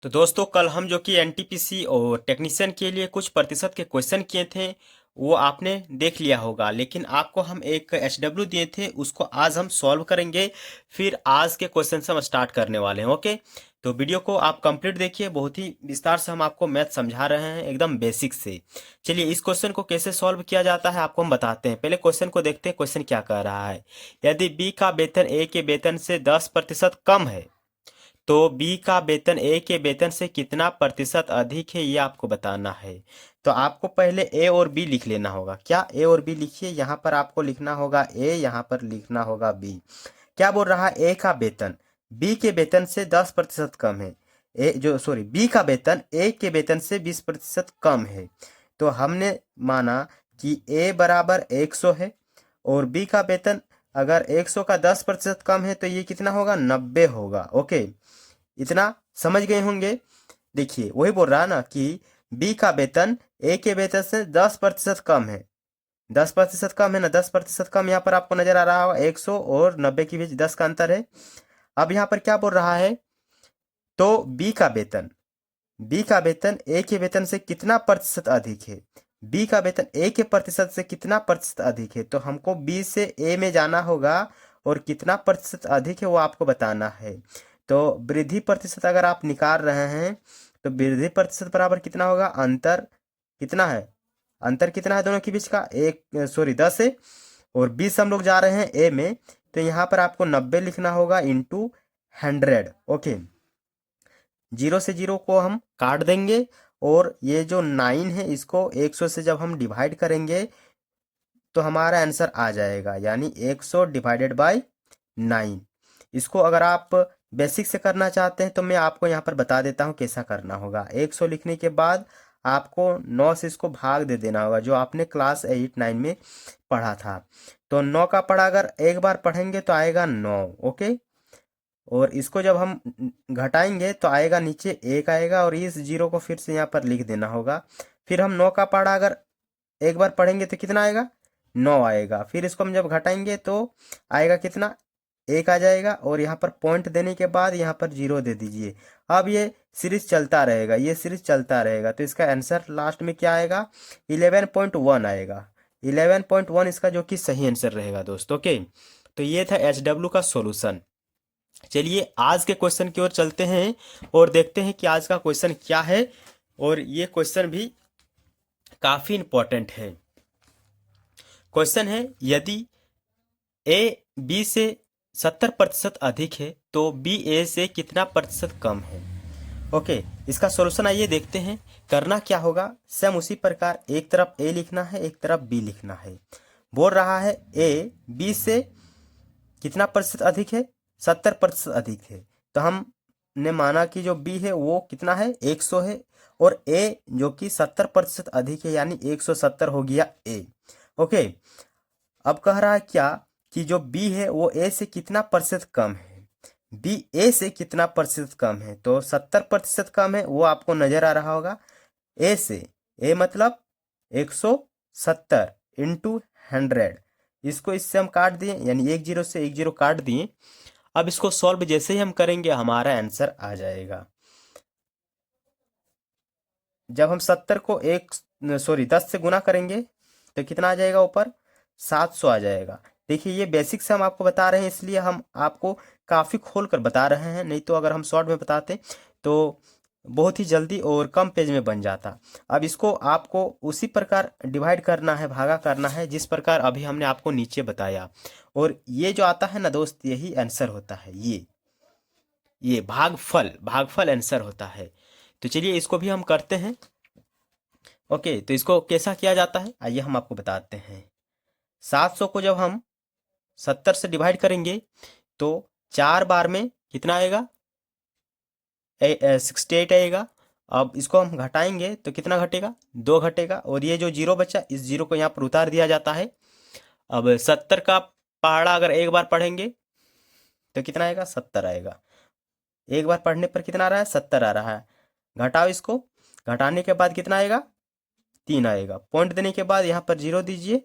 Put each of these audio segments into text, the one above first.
तो दोस्तों कल हम जो कि एनटीपीसी और टेक्नीशियन के लिए कुछ प्रतिशत के क्वेश्चन किए थे वो आपने देख लिया होगा। लेकिन आपको हम एक एचडब्ल्यू दिए थे, उसको आज हम सॉल्व करेंगे। फिर आज के क्वेश्चन से हम स्टार्ट करने वाले हैं। ओके, तो वीडियो को आप कंप्लीट देखिए। बहुत ही विस्तार से हम आपको मैथ समझा रहे हैं, एकदम बेसिक से। चलिए इस क्वेश्चन को कैसे सॉल्व किया जाता है आपको हम बताते हैं। पहले क्वेश्चन को देखते हैं, क्वेश्चन क्या कह रहा है। यदि बी का वेतन ए के वेतन से 10% कम है तो बी का वेतन ए के वेतन से कितना प्रतिशत अधिक है, ये आपको बताना है। तो आपको पहले ए और बी लिख लेना होगा। क्या ए और बी लिखिए। यहाँ पर आपको लिखना होगा ए, यहाँ पर लिखना होगा बी। क्या बोल रहा है, ए का वेतन बी के वेतन से 10% कम है। बी का वेतन ए के वेतन से 20% कम है। तो हमने माना कि ए बराबर 100 है और बी का वेतन अगर 100 का 10% कम है तो ये कितना होगा, 90 होगा। ओके, इतना समझ गए होंगे। देखिए वही बोल रहा है ना कि बी का वेतन ए के वेतन से 10% कम है। 10% कम है ना, 10% कम यहाँ पर आपको नजर आ रहा होगा। 100 और 90 के बीच 10 का अंतर है। अब यहाँ पर क्या बोल रहा है, तो बी का वेतन ए के वेतन से कितना प्रतिशत अधिक है। बी का वेतन ए के प्रतिशत से कितना प्रतिशत अधिक है, तो हमको बी से ए में जाना होगा और कितना प्रतिशत अधिक है वो आपको बताना है। तो वृद्धि प्रतिशत अगर आप निकाल रहे हैं तो वृद्धि प्रतिशत बराबर कितना होगा, अंतर कितना है, अंतर कितना है दोनों के बीच का, 10 है और 20 हम लोग जा रहे हैं ए में। तो यहाँ पर आपको 90 लिखना होगा इंटू 100। ओके, जीरो से जीरो को हम काट देंगे और ये जो 9 है इसको 100 से जब हम डिवाइड करेंगे तो हमारा आंसर आ जाएगा, यानी 100 डिवाइडेड बाय 9। इसको अगर आप बेसिक से करना चाहते हैं तो मैं आपको यहाँ पर बता देता हूँ कैसा करना होगा। 100 लिखने के बाद आपको 9 से इसको भाग दे देना होगा, जो आपने क्लास 8 9 में पढ़ा था। तो 9 का पढ़ा अगर एक बार पढ़ेंगे तो आएगा 9। ओके, और इसको जब हम घटाएंगे तो आएगा नीचे 1 आएगा और इस जीरो को फिर से यहाँ पर लिख देना होगा। फिर हम 9 का पढ़ा अगर एक बार पढ़ेंगे तो कितना आएगा, 9 आएगा। फिर इसको हम जब घटाएंगे तो आएगा कितना, 1 आ जाएगा और यहाँ पर पॉइंट देने के बाद यहाँ पर जीरो दे दीजिए। अब ये सीरीज चलता रहेगा, ये सीरीज चलता रहेगा। तो इसका आंसर लास्ट में क्या आएगा, 11.1 आएगा। 11.1 इसका जो कि सही आंसर रहेगा दोस्तों। ओके, तो ये था एच का सॉल्यूशन। चलिए आज के क्वेश्चन की ओर चलते हैं और देखते हैं कि आज का क्वेश्चन क्या है। और ये क्वेश्चन भी काफी इंपॉर्टेंट है। क्वेश्चन है, यदि ए बी से 70% अधिक है तो बी ए से कितना प्रतिशत कम है। ओके, इसका सॉल्यूशन आइए देखते हैं। करना क्या होगा, सेम उसी प्रकार एक तरफ ए लिखना है, एक तरफ बी लिखना है। बोल रहा है ए बी से कितना प्रतिशत अधिक है, 70% अधिक है। तो हमने माना कि जो बी है वो कितना है, 100 है और ए जो कि 70% अधिक है, यानी 170 हो गया ए। ओके, अब कह रहा है क्या कि जो बी है वो ए से कितना प्रतिशत कम है। बी ए से कितना प्रतिशत कम है, तो 70% कम है, वो आपको नजर आ रहा होगा। ए से, ए मतलब 170 इंटू 100। इसको इससे हम काट दिए, यानी एक जीरो से एक जीरो काट दिए। अब इसको सॉल्व जैसे ही हम करेंगे हमारा आंसर आ जाएगा। जब हम 70 को 10 से गुना करेंगे तो कितना आ जाएगा, ऊपर 700 आ जाएगा। देखिए ये बेसिक से हम आपको बता रहे हैं, इसलिए हम आपको काफ़ी खोल कर बता रहे हैं। नहीं तो अगर हम शॉर्ट में बताते तो बहुत ही जल्दी और कम पेज में बन जाता। अब इसको आपको उसी प्रकार डिवाइड करना है, भागा करना है, जिस प्रकार अभी हमने आपको नीचे बताया। और ये जो आता है ना दोस्त, यही आंसर होता है। ये भागफल भागफल आंसर होता है। तो चलिए इसको भी हम करते हैं। ओके, तो इसको कैसा किया जाता है आइए हम आपको बताते हैं। 700 को जब हम 70 से डिवाइड करेंगे तो 4 बार में कितना आएगा, 68 आएगा। अब इसको हम घटाएंगे तो कितना घटेगा, 2 घटेगा और ये जो जीरो बचा इस जीरो को यहाँ पर उतार दिया जाता है। अब 70 का पहाड़ा अगर एक बार पढ़ेंगे तो कितना आएगा, 70 आएगा। एक बार पढ़ने पर कितना आ रहा है, 70 आ रहा है। घटाओ इसको, घटाने के बाद कितना आएगा, 3 आएगा। पॉइंट देने के बाद यहाँ पर जीरो दीजिए।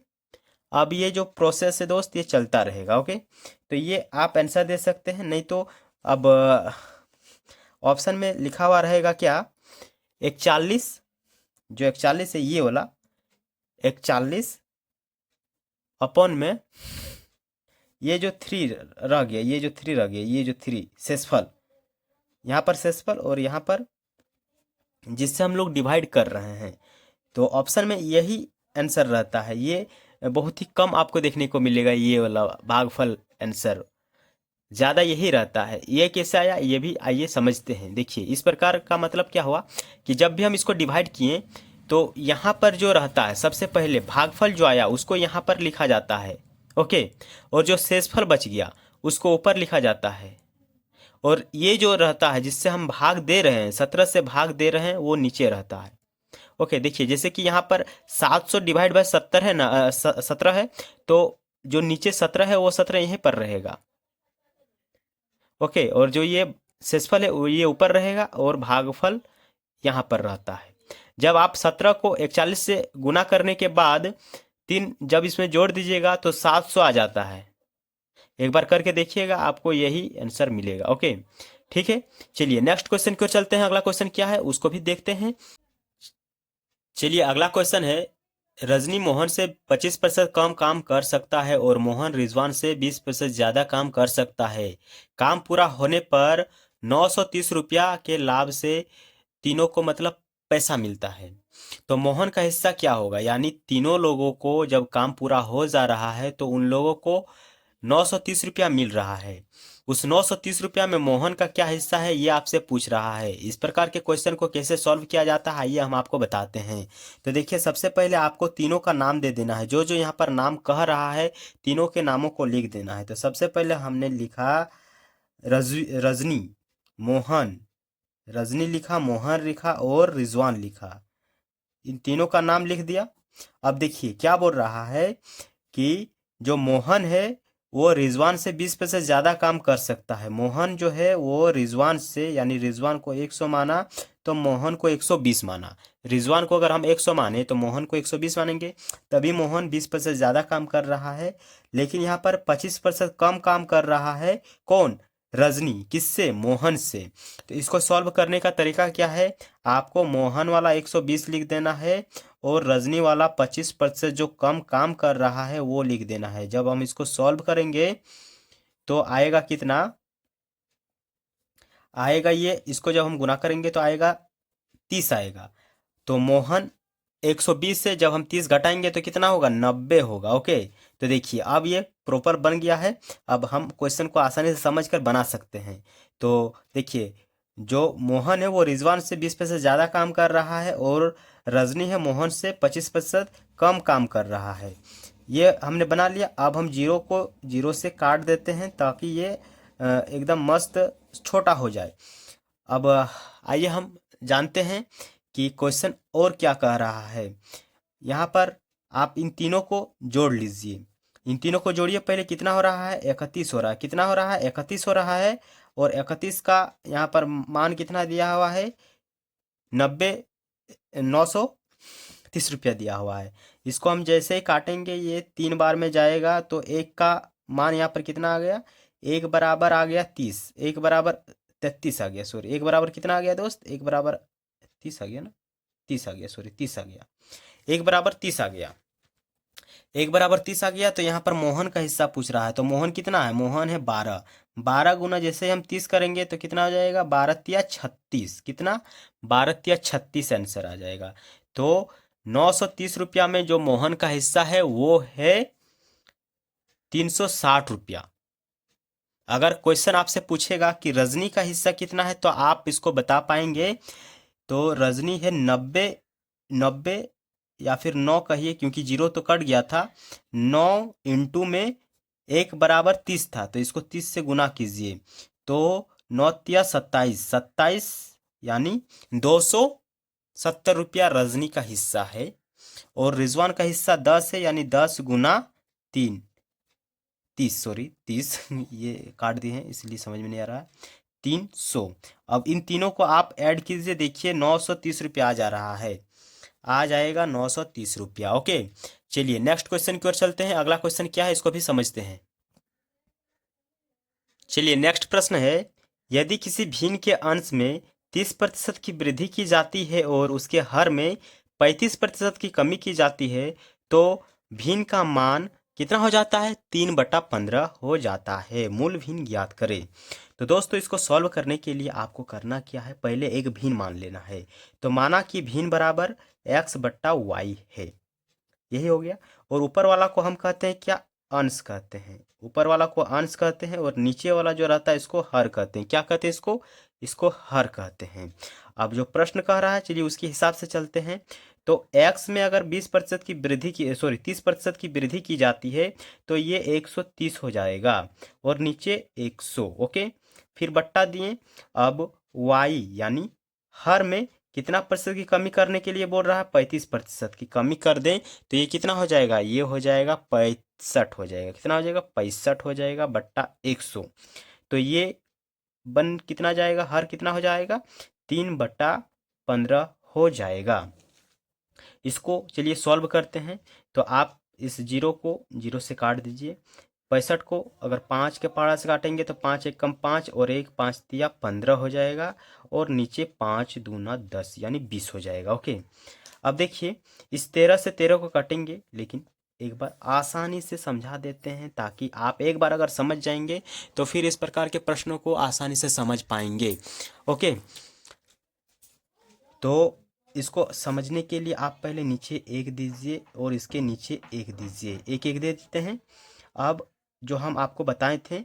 अब ये जो प्रोसेस है दोस्त ये चलता रहेगा। ओके, तो ये आप आंसर दे सकते हैं। नहीं तो अब ऑप्शन में लिखा हुआ रहेगा क्या, 41, जो 41 है ये वाला 41 अपॉन में ये जो 3 रह गया, ये जो 3 रह गया, ये जो 3 शेषफल, यहाँ पर शेषफल और यहाँ पर जिससे हम लोग डिवाइड कर रहे हैं, तो ऑप्शन में यही आंसर रहता है। ये बहुत ही कम आपको देखने को मिलेगा, ये वाला भागफल आंसर ज़्यादा यही रहता है। ये कैसे आया ये भी आइए समझते हैं। देखिए इस प्रकार का मतलब क्या हुआ कि जब भी हम इसको डिवाइड किए तो यहाँ पर जो रहता है सबसे पहले भागफल जो आया उसको यहाँ पर लिखा जाता है, ओके, और जो शेषफल बच गया उसको ऊपर लिखा जाता है, और ये जो रहता है जिससे हम भाग दे रहे हैं, 17 से भाग दे रहे हैं, वो नीचे रहता है। ओके, देखिए जैसे कि यहाँ पर 700 डिवाइड बाय 70 है ना, 17 है, तो जो नीचे 17 है वो 17 यहीं पर रहेगा, ओके, और जो ये शेषफल है वो ये ऊपर रहेगा और भागफल यहाँ पर रहता है। जब आप 17 को 41 से गुना करने के बाद 3 जब इसमें जोड़ दीजिएगा तो 700 आ जाता है। एक बार करके देखिएगा, आपको यही आंसर मिलेगा। ओके, ठीक है, चलिए नेक्स्ट क्वेश्चन की ओर चलते हैं। अगला क्वेश्चन क्या है उसको भी देखते हैं। चलिए अगला क्वेश्चन है, रजनी मोहन से 25% कम काम कर सकता है और मोहन रिजवान से 20% ज़्यादा काम कर सकता है। काम पूरा होने पर 930 रुपया के लाभ से तीनों को मतलब पैसा मिलता है। तो मोहन का हिस्सा क्या होगा, यानी तीनों लोगों को जब काम पूरा हो जा रहा है तो उन लोगों को 930 रुपया मिल रहा है। उस 930 रुपया में मोहन का क्या हिस्सा है ये आपसे पूछ रहा है। इस प्रकार के क्वेश्चन को कैसे सॉल्व किया जाता है ये हम आपको बताते हैं। तो देखिए सबसे पहले आपको तीनों का नाम दे देना है, जो जो यहाँ पर नाम कह रहा है तीनों के नामों को लिख देना है। तो सबसे पहले हमने लिखा रजनी, मोहन, रजनी लिखा, मोहन लिखा और रिजवान लिखा, इन तीनों का नाम लिख दिया। अब देखिए क्या बोल रहा है कि जो मोहन है वो रिजवान से 20% ज़्यादा काम कर सकता है। मोहन जो है वो रिजवान से, यानी रिजवान को 100 माना तो मोहन को 120 माना। रिजवान को अगर हम 100 माने तो मोहन को 120 मानेंगे, तभी मोहन 20% ज़्यादा काम कर रहा है। लेकिन यहाँ पर 25% कम काम कर रहा है, कौन, रजनी, किससे, मोहन से। तो इसको सॉल्व करने का तरीका क्या है, आपको मोहन वाला 120 लिख देना है और रजनी वाला 25% जो कम काम कर रहा है वो लिख देना है। जब हम इसको सॉल्व करेंगे तो आएगा कितना, आएगा ये, इसको जब हम गुना करेंगे तो आएगा 30 आएगा। तो मोहन 120 से जब हम 30 घटाएंगे तो कितना होगा, 90 होगा। ओके, तो देखिए अब ये प्रॉपर बन गया है। अब हम क्वेश्चन को आसानी से समझ कर बना सकते हैं। तो देखिए जो मोहन है वो रिजवान से 20% ज़्यादा काम कर रहा है और रजनी है मोहन से 25% कम काम कर रहा है। ये हमने बना लिया। अब हम जीरो को जीरो से काट देते हैं ताकि ये एकदम मस्त छोटा हो जाए। अब आइए हम जानते हैं कि क्वेश्चन और क्या कह रहा है। यहाँ पर आप इन तीनों को जोड़ लीजिए, इन तीनों को जोड़िए। पहले कितना हो रहा है, 31 हो रहा है, कितना हो रहा है, 31 हो रहा है। और 31 का यहाँ पर मान कितना दिया हुआ है, 930 रुपया दिया हुआ है। इसको हम जैसे ही काटेंगे ये 3 बार में जाएगा तो एक का मान यहाँ पर कितना आ गया, एक बराबर आ गया 30, एक बराबर 33 आ गया, सॉरी एक बराबर कितना आ गया दोस्त, एक बराबर 30 आ गया ना, 30 आ गया, सॉरी 30 आ गया, एक बराबर 30 आ गया, एक बराबर 30 आ गया। तो यहाँ पर मोहन का हिस्सा पूछ रहा है। तो मोहन कितना है, मोहन है 12, 12 गुना जैसे हम 30 करेंगे तो कितना हो जाएगा, 12 तिया 36, कितना, 12 तिया 36 आंसर आ जाएगा। तो 930 रुपया में जो मोहन का हिस्सा है वो है 360 रुपया। अगर क्वेश्चन आपसे पूछेगा कि रजनी का हिस्सा कितना है तो आप इसको बता पाएंगे। तो रजनी है 90, 90 या फिर 9 कहिए क्योंकि जीरो तो कट गया था। 9 इंटू में एक बराबर 30 था तो इसको 30 से गुना कीजिए। तो 9 तिया 27, 27 यानी 270 रुपया रजनी का हिस्सा है। और रिजवान का हिस्सा 10 है, यानी 10 गुना 3, 30, सॉरी 30 ये काट दिए हैं इसलिए समझ में नहीं आ रहा है, 300। अब इन तीनों को आप ऐड कीजिए, देखिए 930 रुपया आ जा रहा है, आ जाएगा 930 रुपया। ओके, चलिए नेक्स्ट क्वेश्चन की ओर चलते हैं। अगला क्वेश्चन क्या है इसको भी समझते हैं। चलिए नेक्स्ट प्रश्न है, यदि किसी भिन्न के अंश में 30% की वृद्धि की जाती है और उसके हर में 35% की कमी की जाती है तो भिन्न का मान कितना हो जाता है? 3/15 हो जाता है। मूल भिन्न ज्ञात करें। तो दोस्तों इसको सॉल्व करने के लिए आपको करना क्या है, पहले एक भिन्न मान लेना है। तो माना कि भिन्न बराबर x/y है, यही हो गया। और ऊपर वाला को हम कहते हैं क्या? अंश कहते हैं। ऊपर वाला को अंश कहते हैं और नीचे वाला जो रहता है इसको हर कहते हैं। क्या कहते हैं इसको? इसको हर कहते हैं। अब जो प्रश्न कह रहा है, चलिए उसके हिसाब से चलते हैं। तो x में अगर 20% की वृद्धि की, सॉरी 30% की वृद्धि की जाती है तो ये 130 हो जाएगा और नीचे 100। ओके, फिर बट्टा दिए। अब y यानी हर में कितना प्रतिशत की कमी करने के लिए बोल रहा है? 35% की कमी कर दें तो ये कितना हो जाएगा? ये हो जाएगा 65 हो जाएगा। कितना हो जाएगा? 65 हो जाएगा बट्टा 100। तो ये बन कितना जाएगा? हर कितना हो जाएगा? 3/15 हो जाएगा। इसको चलिए सॉल्व करते हैं। तो आप इस जीरो को जीरो से काट दीजिए। 65 को अगर 5 के पहाड़ा से काटेंगे तो 5 एक कम 5 और 1 5 तिया 15 हो जाएगा और नीचे 5 दूना 10 यानी 20 हो जाएगा। ओके, अब देखिए इस 13 से 13 को काटेंगे, लेकिन एक बार आसानी से समझा देते हैं ताकि आप एक बार अगर समझ जाएंगे तो फिर इस प्रकार के प्रश्नों को आसानी से समझ पाएंगे। ओके, तो इसको समझने के लिए आप पहले नीचे एक दीजिए और इसके नीचे एक दीजिए, एक एक दे देते हैं। अब जो हम आपको बताए थे,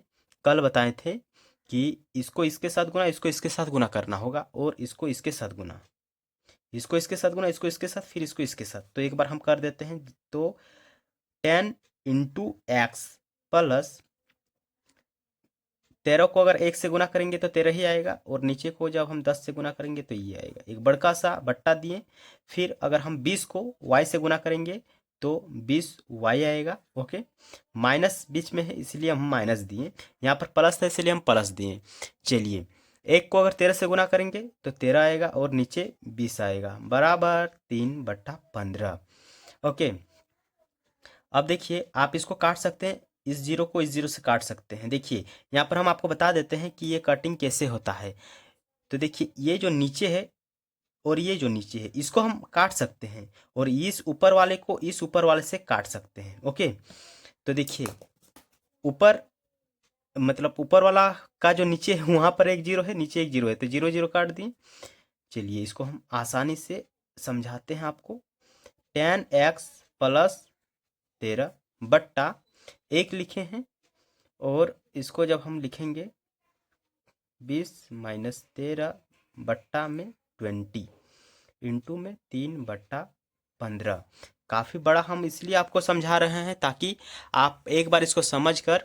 कल बताए थे कि इसको इसके साथ गुना, इसको इसके साथ गुना करना होगा और इसको इसके साथ गुना, इसको इसके साथ गुना, इसको इसके साथ, फिर इसको इसके साथ। तो एक बार हम कर देते हैं। तो 10 × x प्लस 13 को अगर 1 से गुना करेंगे तो 13 ही आएगा और नीचे को जब हम 10 से गुना करेंगे तो ये आएगा। एक बड़का सा बट्टा दिए। फिर अगर हम 20 को y से गुना करेंगे तो 20y आएगा। ओके, माइनस बीच में है इसलिए हम माइनस दिए, यहाँ पर प्लस था इसलिए हम प्लस दिए। चलिए, 1 को अगर 13 से गुना करेंगे तो 13 आएगा और नीचे 20 आएगा बराबर 3/15। ओके, अब देखिए आप इसको काट सकते हैं, इस जीरो को इस जीरो से काट सकते हैं। देखिए यहाँ पर हम आपको बता देते हैं कि ये कटिंग कैसे होता है। तो देखिए ये जो नीचे है और ये जो नीचे है इसको हम काट सकते हैं और इस ऊपर वाले को इस ऊपर वाले से काट सकते हैं। ओके, तो देखिए ऊपर मतलब ऊपर वाला का जो नीचे है वहाँ पर एक जीरो है, नीचे एक जीरो है, तो जीरो जीरो काट दिए। चलिए इसको हम आसानी से समझाते हैं आपको। 10x प्लस 13 बट्टा 1 लिखे हैं और इसको जब हम लिखेंगे 20 माइनस 13 बट्टा में 20 इंटू में 3/15। काफ़ी बड़ा हम इसलिए आपको समझा रहे हैं ताकि आप एक बार इसको समझ कर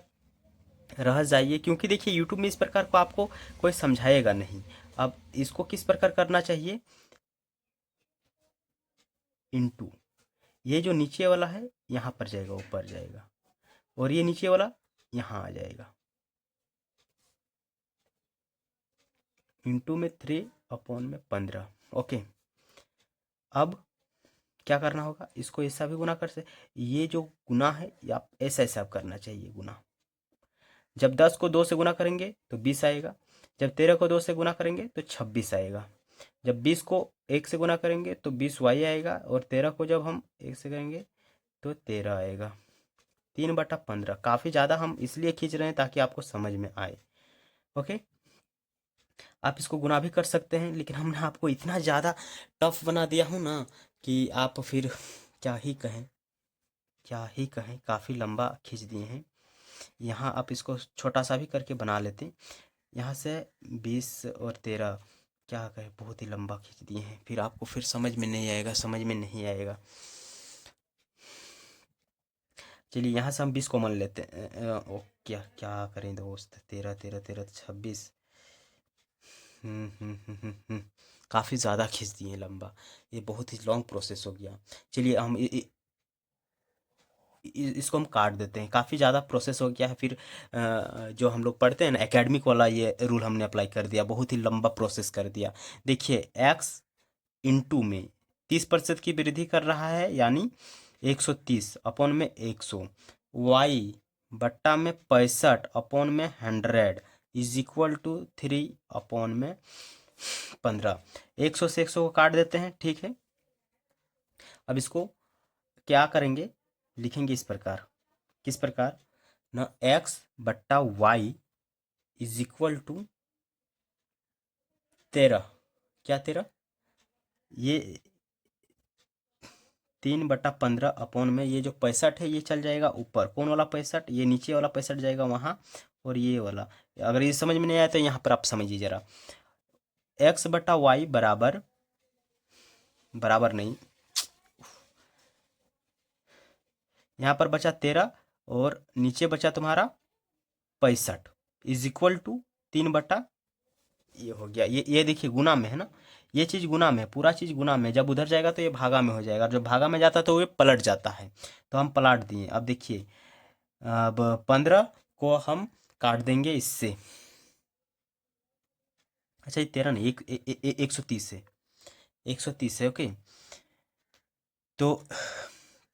रह जाइए, क्योंकि देखिए यूट्यूब में इस प्रकार को आपको कोई समझाएगा नहीं। अब इसको किस प्रकार करना चाहिए? इंटू ये जो नीचे वाला है यहाँ पर जाएगा, ऊपर जाएगा, और ये नीचे वाला यहाँ आ जाएगा। इंटू में 3/15। ओके, अब क्या करना होगा? इसको ऐसा भी गुना कर से, ये जो गुना है या ऐसा ऐसा करना चाहिए गुना। जब 10 को 2 से गुना करेंगे तो 20 आएगा, जब 13 को 2 से गुना करेंगे तो 26 आएगा, जब 20 को 1 से गुना करेंगे तो 20y आएगा और 13 को जब हम 1 से करेंगे तो 13 आएगा। 3/15 काफ़ी ज़्यादा हम इसलिए खींच रहे हैं ताकि आपको समझ में आए। ओके, आप इसको गुना भी कर सकते हैं, लेकिन हमने आपको इतना ज़्यादा टफ बना दिया हूँ ना कि आप फिर क्या ही कहें, क्या ही कहें, काफ़ी लंबा खींच दिए हैं। यहाँ आप इसको छोटा सा भी करके बना लेते हैं। यहाँ से 20 और 13 क्या कहें, बहुत ही लंबा खींच दिए हैं, फिर आपको फिर समझ में नहीं आएगा, समझ में नहीं आएगा। चलिए यहाँ से हम 20 कॉमन लेते हैं। ओ क्या क्या करें दोस्त, 13 13 13 26। काफ़ी ज़्यादा खींच दिए लंबा, ये बहुत ही लॉन्ग प्रोसेस हो गया। चलिए हम इसको हम काट देते हैं, काफ़ी ज़्यादा प्रोसेस हो गया है। फिर जो हम लोग पढ़ते हैं ना एकेडमिक वाला, ये रूल हमने अप्लाई कर दिया, बहुत ही लंबा प्रोसेस कर दिया। देखिए x इंटू में 30% की वृद्धि कर रहा है यानी 130 अपॉन में 100, y बट्टा में 65 अपॉन में 100 इज इक्वल टू 3/15। 100 से 100 को काट देते हैं, ठीक है। अब इसको क्या करेंगे, लिखेंगे इस प्रकार, किस प्रकार ना, x/y इज इक्वल टू 13, क्या 13, ये 3/15 अपॉन में ये जो 65 है ये चल जाएगा ऊपर, कौन वाला 65, ये नीचे वाला 65 जाएगा वहाँ, और ये वाला, अगर ये समझ में नहीं आया तो यहाँ पर आप समझिए जरा, x/y बराबर, बराबर नहीं, यहाँ पर बचा 13 और नीचे बचा तुम्हारा 65 इज इक्वल टू 3 ये हो गया, ये देखिए गुना में है ना, ये चीज़ गुना में, पूरा चीज़ गुना में, जब उधर जाएगा तो ये भागा में हो जाएगा, जब भागा में जाता है तो ये पलट जाता है, तो हम पलट दिए। अब देखिए, अब 15 को हम काट देंगे इससे, अच्छा ये 13 नहीं, 130 है, 130 है, ओके। तो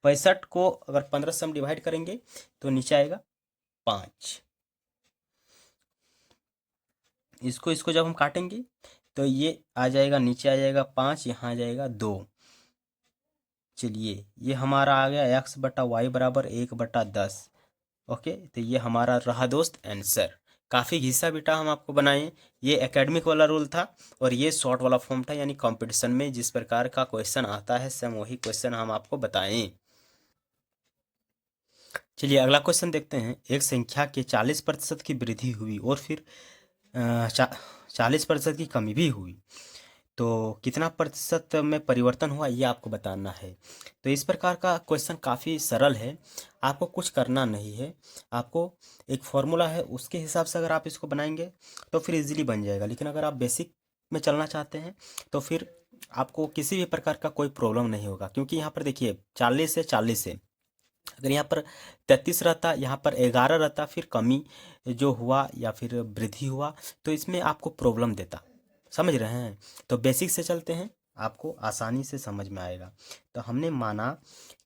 65 को अगर 15 से हम डिवाइड करेंगे तो नीचे आएगा 5, इसको इसको जब हम काटेंगे तो ये आ जाएगा, नीचे आ जाएगा 5, यहाँ आ जाएगा 2। चलिए ये हमारा आ गया x/y बराबर 1/10, ओके। तो ये हमारा रहा दोस्त आंसर। काफ़ी घिसा बेटा हम आपको बनाए, ये एकेडमिक वाला रूल था और ये शॉर्ट वाला फॉर्म था, यानी कंपटीशन में जिस प्रकार का क्वेश्चन आता है सेम वही क्वेश्चन हम आपको बताएं। चलिए अगला क्वेश्चन देखते हैं। एक संख्या के 40% की वृद्धि हुई और फिर 40% की कमी भी हुई, तो कितना प्रतिशत में परिवर्तन हुआ ये आपको बताना है। तो इस प्रकार का क्वेश्चन काफ़ी सरल है, आपको कुछ करना नहीं है, आपको एक फॉर्मूला है उसके हिसाब से अगर आप इसको बनाएंगे तो फिर इजीली बन जाएगा। लेकिन अगर आप बेसिक में चलना चाहते हैं तो फिर आपको किसी भी प्रकार का कोई प्रॉब्लम नहीं होगा, क्योंकि यहाँ पर देखिए 40 है, अगर यहाँ पर 33 रहता, यहाँ पर 11 रहता, फिर कमी जो हुआ या फिर वृद्धि हुआ तो इसमें आपको प्रॉब्लम देता, समझ रहे हैं। तो बेसिक से चलते हैं, आपको आसानी से समझ में आएगा। तो हमने माना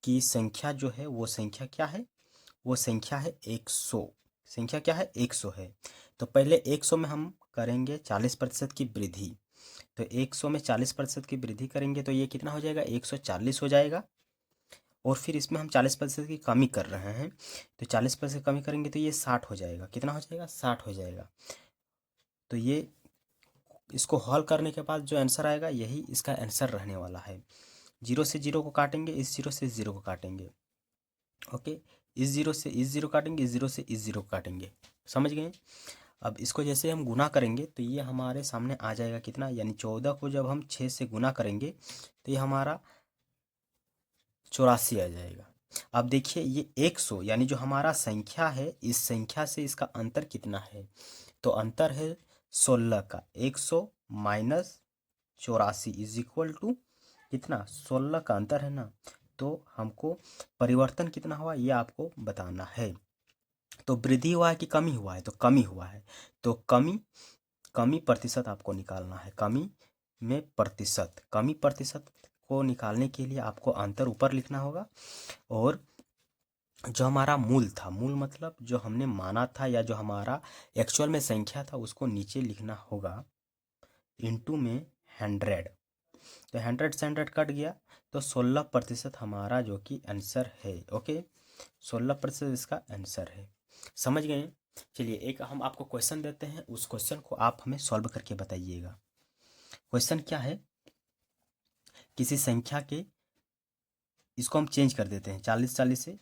कि संख्या जो है वो संख्या क्या है, वो संख्या है 100, संख्या क्या है 100 है। तो पहले 100 में हम करेंगे 40% की वृद्धि, तो 100 में 40% की वृद्धि करेंगे तो ये कितना हो जाएगा, 140 हो जाएगा। और फिर इसमें हम 40% की कमी कर रहे हैं, तो 40% कमी करेंगे तो ये 60 हो जाएगा, कितना हो जाएगा, 60 हो जाएगा। तो ये इसको हल करने के बाद जो आंसर आएगा यही इसका आंसर रहने वाला है। 0 से 0 को काटेंगे, इस 0 से इस 0 को काटेंगे, ओके। इस 0 से इस 0 काटेंगे, इस 0 से इस 0 को काटेंगे, समझ गए। अब इसको जैसे हम गुना करेंगे तो ये हमारे सामने आ जाएगा कितना, यानी 14 को जब हम 6 से गुना करेंगे तो ये हमारा 84 आ जाएगा। अब देखिए ये 100 यानी जो हमारा संख्या है, इस संख्या से इसका अंतर कितना है, तो अंतर है 16 का, 100 माइनस 84 इज इक्वल टू कितना, 16 का अंतर है ना। तो हमको परिवर्तन कितना हुआ ये आपको बताना है। तो वृद्धि हुआ है कि कमी हुआ है, तो कमी हुआ है, तो कमी, कमी प्रतिशत आपको निकालना है, कमी में प्रतिशत, कमी प्रतिशत को निकालने के लिए आपको अंतर ऊपर लिखना होगा, और जो हमारा मूल था, मूल मतलब जो हमने माना था या जो हमारा एक्चुअल में संख्या था उसको नीचे लिखना होगा, इनटू में 100, तो 100 से 100 कट गया, तो 16% हमारा जो कि आंसर है, ओके। 16% इसका आंसर है, समझ गए। चलिए एक हम आपको क्वेश्चन देते हैं, उस क्वेश्चन को आप हमें सॉल्व करके बताइएगा। क्वेश्चन क्या है, किसी संख्या के, इसको हम चेंज कर देते हैं 40 से,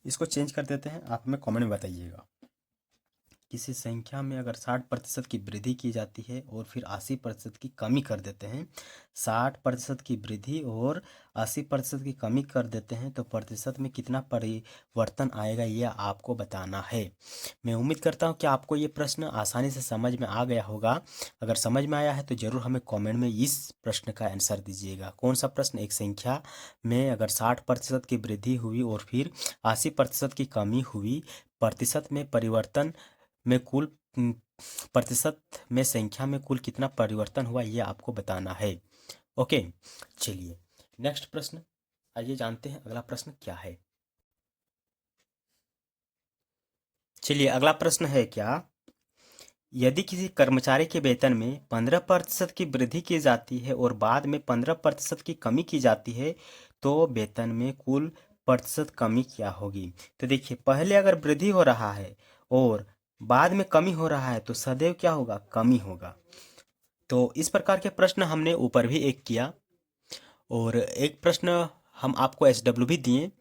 इसको चेंज कर देते हैं, आप हमें कमेंट में बताइएगा। किसी संख्या में अगर 60% की वृद्धि की जाती है और फिर 80% की कमी कर देते हैं, 60% की वृद्धि और 80% की कमी कर देते हैं, तो प्रतिशत में कितना परिवर्तन आएगा ये आपको बताना है। मैं उम्मीद करता हूँ कि आपको ये प्रश्न आसानी से समझ में आ गया होगा। अगर समझ में आया है तो ज़रूर हमें कॉमेंट में इस प्रश्न का आंसर दीजिएगा। कौन सा प्रश्न, एक संख्या में अगर 60% की वृद्धि हुई और फिर 80% की कमी हुई, प्रतिशत में परिवर्तन में कुल प्रतिशत में संख्या में कुल कितना परिवर्तन हुआ ये आपको बताना है, ओके। चलिए नेक्स्ट प्रश्न, आइए जानते हैं अगला प्रश्न क्या है। चलिए अगला प्रश्न है क्या, यदि किसी कर्मचारी के वेतन में 15% की वृद्धि की जाती है और बाद में 15% की कमी की जाती है तो वेतन में कुल प्रतिशत कमी क्या होगी। तो देखिए, पहले अगर वृद्धि हो रहा है और बाद में कमी हो रहा है तो सदैव क्या होगा, कमी होगा। तो इस प्रकार के प्रश्न हमने ऊपर भी एक किया और एक प्रश्न हम आपको SW भी दिए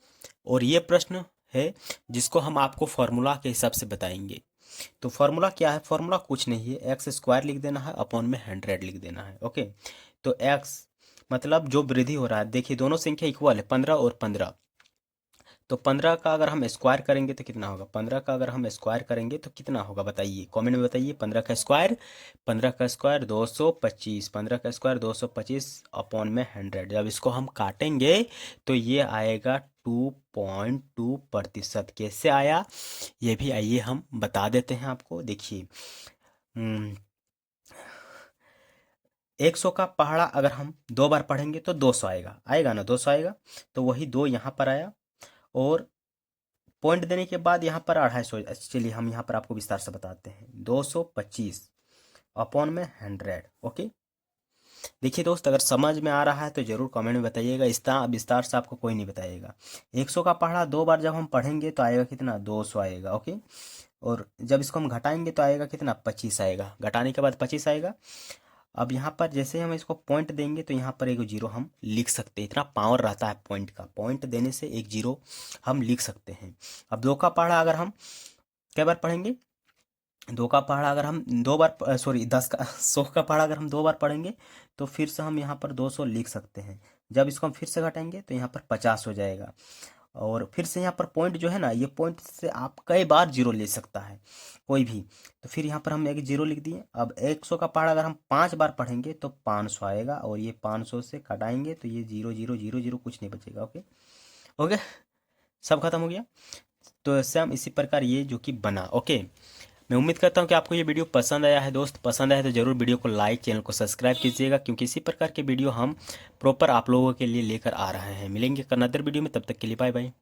और ये प्रश्न है जिसको हम आपको फॉर्मूला के हिसाब से बताएंगे। तो फॉर्मूला क्या है, फॉर्मूला कुछ नहीं है, एक्स स्क्वायर लिख देना है अपॉन में 100 लिख देना है। ओके, तो एक्स मतलब जो वृद्धि हो रहा है, देखिए दोनों संख्या इक्वल है 15 और 15, तो 15 का अगर हम स्क्वायर करेंगे तो कितना होगा, 15 का अगर हम स्क्वायर करेंगे तो कितना होगा बताइए, कमेंट में बताइए। 15 का स्क्वायर 225, 15 का स्क्वायर 225 अपॉन में 100, जब इसको हम काटेंगे तो ये आएगा 2.2%। कैसे आया ये भी आइए हम बता देते हैं आपको। देखिए 100 का पहाड़ा अगर हम 2 बार पढ़ेंगे तो 200 आएगा, आएगा ना, 200 आएगा। तो वही 2 यहाँ पर आया और पॉइंट देने के बाद यहाँ पर 250। चलिए हम यहाँ पर आपको विस्तार से बताते हैं, 225 अपॉन में 100। ओके, देखिए दोस्त, अगर समझ में आ रहा है तो ज़रूर कमेंट में बताइएगा, इस विस्तार से आपको कोई नहीं बताइएगा। 100 का पहाड़ा 2 बार जब हम पढ़ेंगे तो आएगा कितना, 200 आएगा। ओके, और जब इसको हम घटाएंगे तो आएगा कितना, 25 आएगा, घटाने के बाद 25 आएगा। अब यहाँ पर जैसे हम इसको पॉइंट देंगे तो यहाँ पर एक जीरो हम लिख सकते हैं, इतना पावर रहता है पॉइंट का, पॉइंट देने से एक जीरो हम लिख सकते हैं। अब 2 का पहाड़ा अगर हम कई बार पढ़ेंगे, 2 का पहाड़ा अगर हम 2 बार, सॉरी 100 का पहाड़ा अगर हम 2 बार पढ़ेंगे तो फिर से हम यहाँ पर 200 लिख सकते हैं। जब इसको हम फिर से घटाएंगे तो यहाँ पर 50 हो जाएगा। और फिर से यहाँ पर पॉइंट जो है ना, ये पॉइंट से आप कई बार जीरो ले सकता है कोई भी, तो फिर यहाँ पर हम एक जीरो लिख दिए। अब 100 का पहाड़ा अगर हम 5 बार पढ़ेंगे तो 500 आएगा और ये 500 से घटाएंगे तो ये 0 0 0 0 कुछ नहीं बचेगा। ओके, ओके, सब खत्म हो गया। तो ऐसे हम इसी प्रकार ये जो कि बना। ओके, मैं उम्मीद करता हूँ कि आपको ये वीडियो पसंद आया है दोस्त, पसंद आया तो ज़रूर वीडियो को लाइक, चैनल को सब्सक्राइब कीजिएगा, क्योंकि इसी प्रकार के वीडियो हम प्रॉपर आप लोगों के लिए लेकर आ रहे हैं। मिलेंगे अनदर वीडियो में, तब तक के लिए बाय बाय।